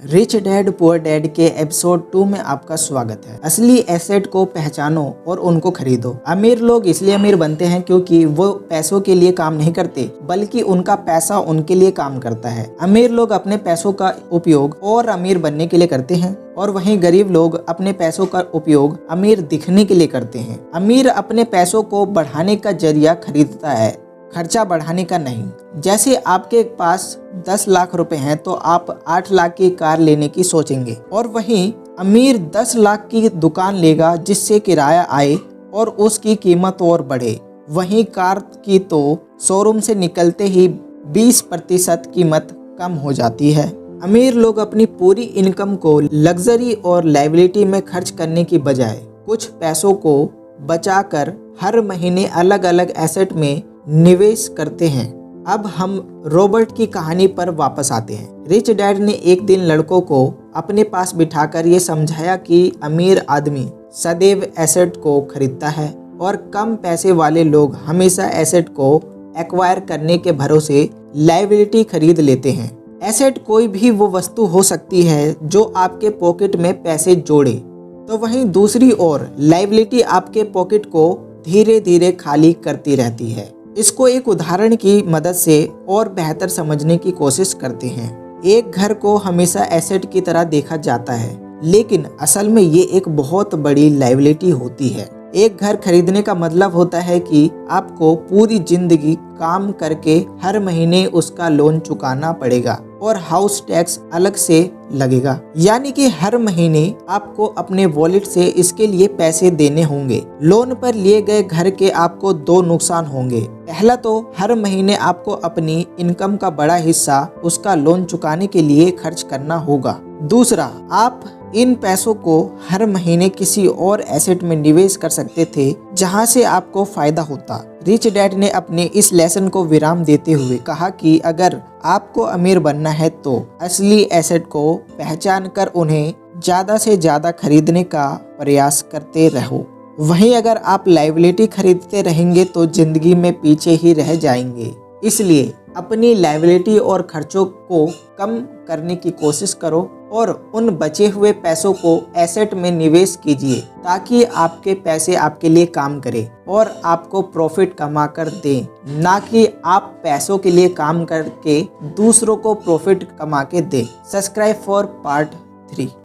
Rich dad poor dad के episode 2 में आपका स्वागत है। असली एसेट को पहचानो और उनको खरीदो। अमीर लोग इसलिए अमीर बनते हैं क्योंकि वो पैसों के लिए काम नहीं करते, बल्कि उनका पैसा उनके लिए काम करता है। अमीर लोग अपने पैसों का उपयोग और अमीर बनने के लिए करते हैं, और वहीं गरीब लोग अपने पैसों का उपयोग अमीर दिखने के लिए करते हैं। अमीर अपने पैसों को बढ़ाने का जरिया खरीदता है, खर्चा बढ़ाने का नहीं। जैसे आपके पास 10 लाख रुपए हैं तो आप 8 लाख की कार लेने की सोचेंगे, और वहीं अमीर 10 लाख की दुकान लेगा जिससे किराया आए और उसकी कीमत और बढ़े। वहीं कार की तो शोरूम से निकलते ही 20% कीमत कम हो जाती है। अमीर लोग अपनी पूरी इनकम को लग्जरी और लायबिलिटी में खर्च करने की बजाय कुछ पैसों को बचाकर हर महीने अलग अलग एसेट में निवेश करते हैं। अब हम रॉबर्ट की कहानी पर वापस आते हैं। रिच डैड ने एक दिन लड़कों को अपने पास बिठाकर ये समझाया कि अमीर आदमी सदैव एसेट को खरीदता है और कम पैसे वाले लोग हमेशा एसेट को एक्वायर करने के भरोसे लायबिलिटी खरीद लेते हैं। एसेट कोई भी वो वस्तु हो सकती है जो आपके पॉकेट में पैसे जोड़े, तो वहीं दूसरी ओर लायबिलिटी आपके पॉकेट को धीरे धीरे खाली करती रहती है। इसको एक उदाहरण की मदद से और बेहतर समझने की कोशिश करते हैं। एक घर को हमेशा एसेट की तरह देखा जाता है, लेकिन असल में ये एक बहुत बड़ी लायबिलिटी होती है। एक घर खरीदने का मतलब होता है कि आपको पूरी जिंदगी काम करके हर महीने उसका लोन चुकाना पड़ेगा और हाउस टैक्स अलग से लगेगा। यानी कि हर महीने आपको अपने वॉलेट से इसके लिए पैसे देने होंगे। लोन पर लिए गए घर के आपको 2 नुकसान होंगे। पहला तो हर महीने आपको अपनी इनकम का बड़ा हिस्सा उसका लोन चुकाने के लिए खर्च करना होगा। दूसरा, आप इन पैसों को हर महीने किसी और एसेट में निवेश कर सकते थे जहां से आपको फायदा होता। रिच डैड ने अपने इस लेसन को विराम देते हुए कहा कि अगर आपको अमीर बनना है तो असली एसेट को पहचान कर उन्हें ज्यादा से ज्यादा खरीदने का प्रयास करते रहो। वहीं अगर आप लायबिलिटी खरीदते रहेंगे तो जिंदगी में पीछे ही रह जाएंगे। इसलिए अपनी लायबिलिटी और खर्चों को कम करने की कोशिश करो और उन बचे हुए पैसों को एसेट में निवेश कीजिए, ताकि आपके पैसे आपके लिए काम करें और आपको प्रॉफिट कमा कर दें, ना कि आप पैसों के लिए काम करके दूसरों को प्रॉफिट कमा के दें। Subscribe for part 3।